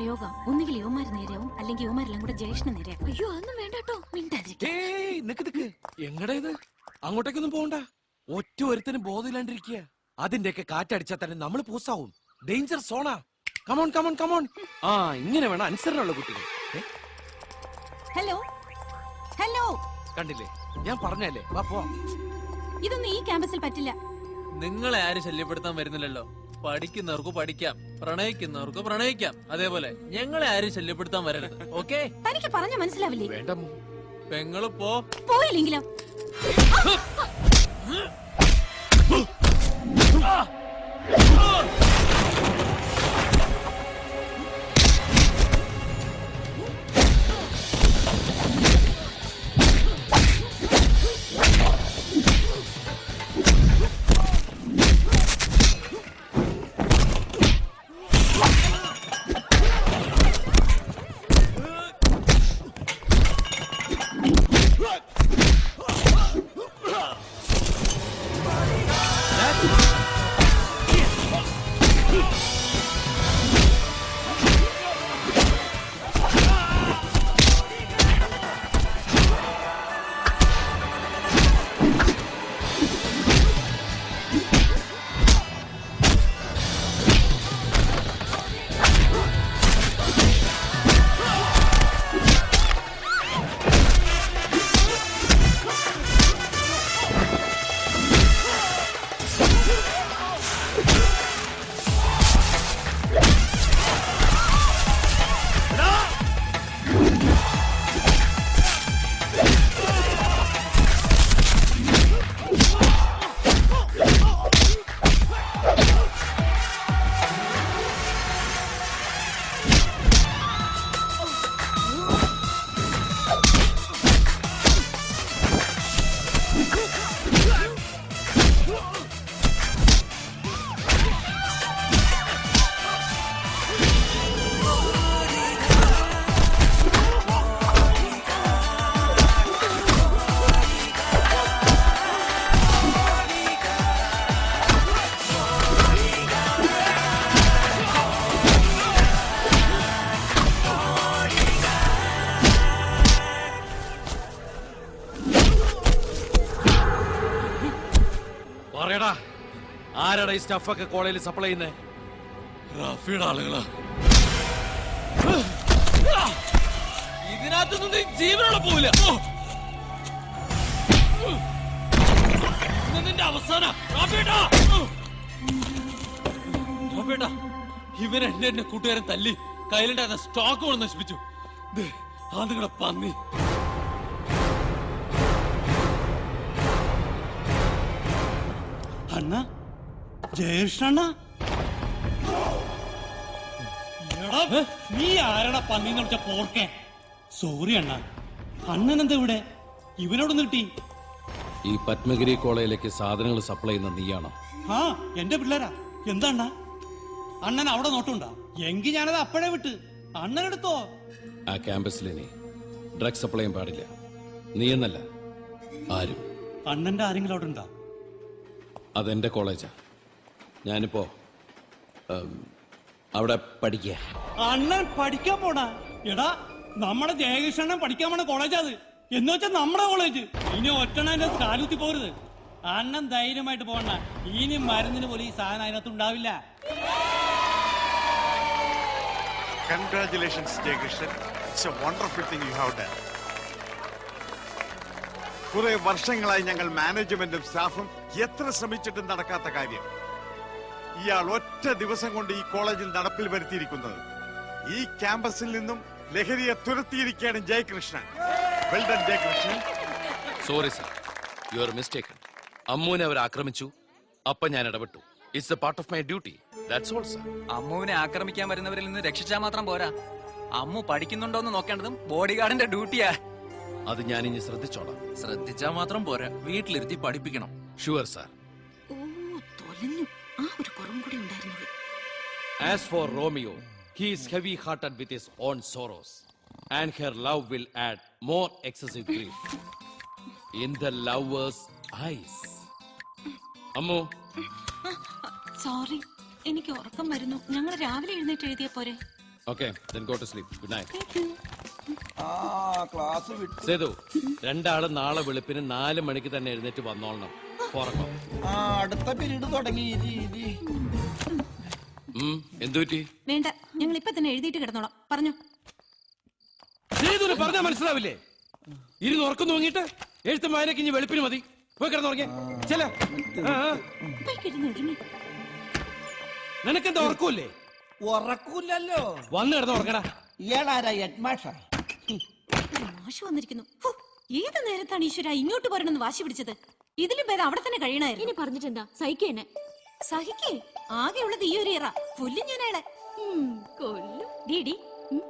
പ്രയോഗം. ഒന്നുകിൽ യുവമാര് നേരെയാവും, അല്ലെങ്കിൽ യുവമാരെല്ലാം കൂടെ ജയേഷിന് നേരെയാവും. അയ്യോ അതൊന്നും വേണ്ട കേട്ടോ, മിണ്ടാതിരിക്കും. എങ്ങടാ ഇത്? അങ്ങോട്ടേക്കൊന്നും പോകണ്ട. ഒറ്റ ഒരുത്തനും ബോധമില്ലാണ്ടിരിക്കുക. അതിന്റെയൊക്കെ കാറ്റടിച്ചാൽ തന്നെ നമ്മൾ പൂസാവും. ഡേഞ്ചർ സോണാ. Come on come on come on. ആ ഇങ്ങനെ വേണം അനുസരണമുള്ള കുട്ടികൾ. ഹലോ ഹലോ, കണ്ടില്ലേ, ഞാൻ പറഞ്ഞല്ലേ, വാ പോവാം. ഇതൊന്നും ഈ ക്യാമ്പസിൽ പറ്റില്ല. നിങ്ങളെ ആരും ശല്യപ്പെടുത്താൻ വരുന്നില്ലല്ലോ. പഠിക്കുന്നവർക്ക് പഠിക്കാം, പ്രണയിക്കുന്നവർക്ക് പ്രണയിക്കാം. അതേപോലെ ഞങ്ങളെ ആരും ശല്യപ്പെടുത്താൻ വരരുത്. ഓക്കെ? തനിക്ക് പറഞ്ഞ മനസ്സിലാവില്ലേ? വേണ്ട പെങ്ങള് പോയില്ലെങ്കിലോ? ആരാടാ ഈ സ്റ്റഫൊക്കെ കോളേജിൽ സപ്ലൈ ചെയ്യുന്നേ? റാഫിയുടെ ആളുകളാ. ഇതിനകത്തൊന്നും നീ ജീവനോടെ പോവില്ല. നിന്റെ അവസാന ഇവൻ എന്നെ കൂട്ടുകാരൻ തല്ലി കയ്യിലുണ്ടായിരുന്ന സ്റ്റോക്ക് കൊണ്ട് നശിപ്പിച്ചു. ആ നിങ്ങളുടെ പന്നി. അണ്ണ ജയേഷണ്ണ, നീ ആരടാ പന്നിന്ന് വിളിച്ച പോർക്കെ? സോറി അണ്ണ, അണ്ണൻ എന്താ ഇവിടെ? ഇവനോടൊന്ന് കിട്ടി. ഈ പത്മഗിരി കോളേജിലേക്ക് സാധനങ്ങൾ സപ്ലൈ ചെയ്യുന്ന നീയാണോ? ആ എന്റെ പിള്ളേരാ. എന്താ അണ്ണ? അണ്ണൻ അവിടെ നോട്ടുണ്ടാ? എങ്കിൽ ഞാനത് അപ്പഴേ വിട്ട്. അണ്ണൻ എടുത്തോ? ആ ക്യാമ്പസിൽ ഇനി ഡ്രഗ് സപ്ലൈ ചെയ്യാൻ പാടില്ല. നീ എന്നല്ല ആരും. അണ്ണന്റെ ആരെങ്കിലും അവിടെ ഉണ്ടാ? അതെന്റെ കോളേജാ. ഞാനിപ്പോ അവിടെ പഠിക്കുക. അണ്ണൻ പഠിക്കാൻ പോടാ. എടാ നമ്മുടെ ജയകൃഷ്ണൻ പഠിക്കാൻ പോണ കോളേജാ അത്. എന്ന് വെച്ചാൽ നമ്മുടെ കോളേജ്. ഇനി ഒറ്റണ അതിനകത്ത് കാലുത്തി പോരുത്. അണ്ണൻ ധൈര്യമായിട്ട് പോകണ്ട. ഇനി മരുന്നിന് പോലും ഈ സാധനം അതിനകത്ത് ഉണ്ടാവില്ല. Congratulations, Jayakrishan. It's a wonderful thing you have done. കുറെ വർഷങ്ങളായി ഞങ്ങൾ മാനേജ്മെന്റും സ്റ്റാഫും എത്ര ശ്രമിച്ചിട്ടും നടക്കാത്ത കാര്യം ഇയാൾ ഒറ്റ ദിവസം കൊണ്ട് ഈ കോളേജിൽ നടപ്പിൽ വരുത്തിയിരിക്കുന്നത്. ഈ ക്യാമ്പസിൽ നിന്നും ലഹരിയെ തുരത്തിയിരിക്കുകയാണ് Jayakrishnan. Well done Jayakrishnan. Sorry sir, you are mistaken. അമ്മുവിനെ അവർ ആക്രമിച്ചു, അപ്പൊ ഞാൻ ഇടപെട്ടു. It's a part of my duty. That's all sir. അമ്മുവിനെ ആക്രമിക്കാൻ വരുന്നവരിൽ നിന്ന് രക്ഷിച്ചാൽ മാത്രം പോരാ, അമ്മു പഠിക്കുന്നുണ്ടോന്ന് നോക്കേണ്ടതും ബോഡി ഗാർഡിന്റെ ഡ്യൂട്ടിയാ. അത് ഞാൻ ഇനി ശ്രദ്ധിച്ചോളാം. ശ്രദ്ധിച്ചാൽ മാത്രം പോരാ, വീട്ടിലിരുത്തി പഠിപ്പിക്കണം. Sure sir. As for Romeo, he is heavy-hearted with his own sorrows, and her love will add more excessive grief in the lover's eyes. Ammu. Sorry, എനിക്ക് ഉറക്കം വരുന്നു. ഞങ്ങൾ രാവിലെ എഴുന്നേറ്റ് എഴുതിയ പോരെ? Okay, then go to sleep. Good night. ആ class വിട്ടു. സേതു, രണ്ടാളും നാളെ വെളുപ്പിന് 4 മണിക്ക് തന്നെ എഴുന്നേറ്റ് വന്നോളണം. 4 o'clock. ആ അടുത്ത പീരീഡ് തുടങ്ങി. എന്തു പറ്റി? വേണ്ട, ഞങ്ങൾ ഇപ്പൊ തന്നെ എഴുതിയിട്ട് കിടന്നോളാം. പറഞ്ഞു. സേതുവിന് പറഞ്ഞാൽ മനസ്സിലാവില്ലേ? ഇരുന്ന് ഉറക്കം തൂങ്ങിയിട്ട് എഴുത്തും വായനക്ക് ഇനി വെളുപ്പിന് മതി. പോയി കിടന്നുറങ്ങിയ ചില നിനക്കെന്താ ഉറക്കൂല്ലേ? ഉറക്കൂലല്ലോ. വന്ന് കിടന്ന് ഉറങ്ങടാ. ഇയാളാരാ ഹെഡ്മാഷ? മാഷ് വന്നിരിക്കുന്നു. ഹോ, ഏത് നേരത്താണ് ഈശ്വര ഇങ്ങോട്ട് പോരണമെന്ന് വാശി പിടിച്ചത്? ഇതിലും ഭേദം അവിടെ തന്നെ കഴിയണായിരുന്നു. ഇനി പറഞ്ഞിട്ടെന്താ, സഹിക്കേനെ. സഹിക്കേ, ആകെയുള്ളത് ഈ ഒരു ഇറ. കൊല്ലും ഞാൻ അയാളെ. കൊല്ലും. ഡീഡി,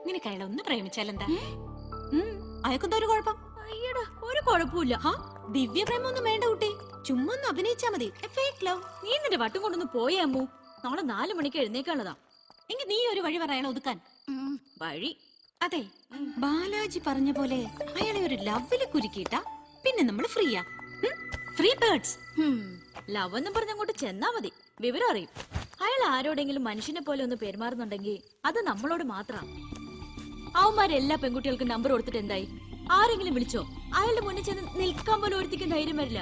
നിനക്ക് അയാളെ ഒന്ന് പ്രേമിച്ചാലെന്താ? അയക്കെന്താ ഒരു കുഴപ്പം? അയ്യടാ, ഒരു കുഴപ്പമില്ല. ദിവ്യ പ്രേമൊന്നും വേണ്ട കുട്ടി, ചുമ്മാ ഒന്ന് അഭിനയിച്ചാ മതി. Fake love. നീ നിന്റെ വട്ടും കൊണ്ടൊന്ന് പോയേ അമ്മു. നാളെ 4 മണിക്ക് എഴുന്നേക്കാനുള്ളതാ. എങ്കിൽ നീ ഒരു വഴി പറ അയാളെ ഒതുക്കാൻ. വഴി അതെ, ബാലാജി പറഞ്ഞ പോലെ അയാളെ ഒരു ലവില് കുരുക്കിയിട്ടാ പിന്നെ നമ്മൾ ഫ്രീയാ. Free birds. ലവ് എന്നും പറഞ്ഞ് അങ്ങോട്ട് ചെന്നാ മതി, വിവരം അറിയും. അയാൾ ആരോടെങ്കിലും മനുഷ്യനെ പോലെ ഒന്ന് പെരുമാറുന്നുണ്ടെങ്കിൽ അത് നമ്മളോട് മാത്രം. അവന്മാരെല്ലാ പെൺകുട്ടികൾക്കും നമ്പർ കൊടുത്തിട്ട് എന്തായി? ആരെങ്കിലും വിളിച്ചോ? അയാളുടെ മുന്നിൽ ചെന്ന് നിൽക്കാൻ പോലും ഒരുത്തിക്കാൻ ധൈര്യം വരില്ല.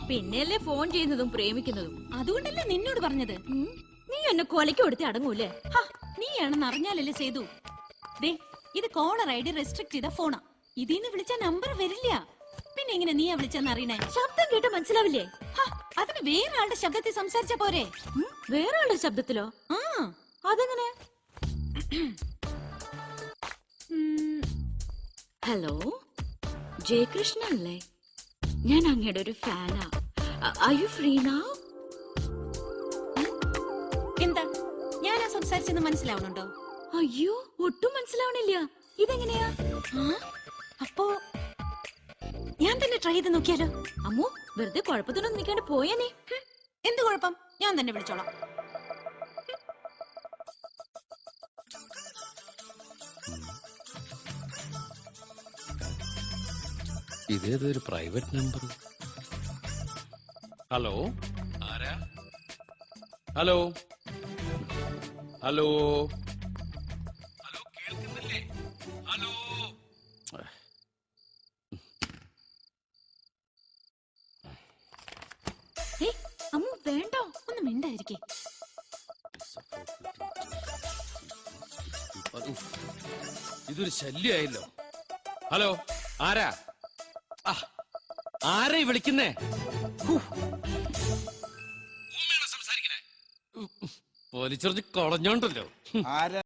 പിന്നെയല്ലേ ഫോൺ ചെയ്യുന്നതും പ്രേമിക്കുന്നതും. അതുകൊണ്ടല്ലേ നിന്നോട് പറഞ്ഞത്. നീ എന്നെ കൊലയ്ക്ക് കൊടുത്തേ അടങ്ങൂലേ? നീയാണെന്ന് അറിഞ്ഞാലല്ലേ സേതു. ദേ, ഇത് കോളർ ഐ ഡി റെസ്ട്രിക്ട് ചെയ്ത ഫോണാ. ഇതിന്ന് വിളിച്ചാ നമ്പർ വരില്ല. പിന്നെ എങ്ങനെ നീയാ വിളിച്ചെന്ന് അറിയണേ? ശബ്ദം കേട്ട മനസ്സിലാവില്ലേ? അതിന് വേറെ ആളുടെ ശബ്ദത്തിൽ സംസാരിച്ച പോരെ? വേറെ ആളുടെ ശബ്ദത്തിലോ? അതെങ്ങനെ? ഹലോ, ജയകൃഷ്ണ അല്ലേ? ഞാൻ അങ്ങയുടെ ഒരു ഫാനാ. Are you free now? എന്താ ഞാനാ സംസാരിച്ചെന്ന് മനസ്സിലാവണുണ്ടോ? അയ്യോ, ഒട്ടും മനസ്സിലാവണില്ല. ഇതെങ്ങനെയാ? അപ്പോ ഞാൻ തന്നെ ട്രൈ ചെയ്ത് നോക്കിയാലോ? അമ്മോ, വെറുതെ കുഴപ്പത്തിനൊന്നും നിൽക്കാണ്ട് പോയേ നീ. എന്ത് കുഴപ്പം? ഞാൻ തന്നെ വിളിച്ചോളാം. ഇതേതൊരു പ്രൈവറ്റ് നമ്പർ? ഹലോ, ആരാ? ഹലോ ഹലോ ഹലോ, കേൾക്കുന്നില്ലേ? ഹലോ. അമ്മു വേണ്ടോ, ഒന്ന് മിണ്ടായിരിക്കേ. ഇതൊരു ശല്യായല്ലോ. ഹലോ, ആരാ? ആരാ വിളിക്കുന്നേ? സംസാരിക്കണേ. പോലീസ് കളഞ്ഞോണ്ടല്ലോ.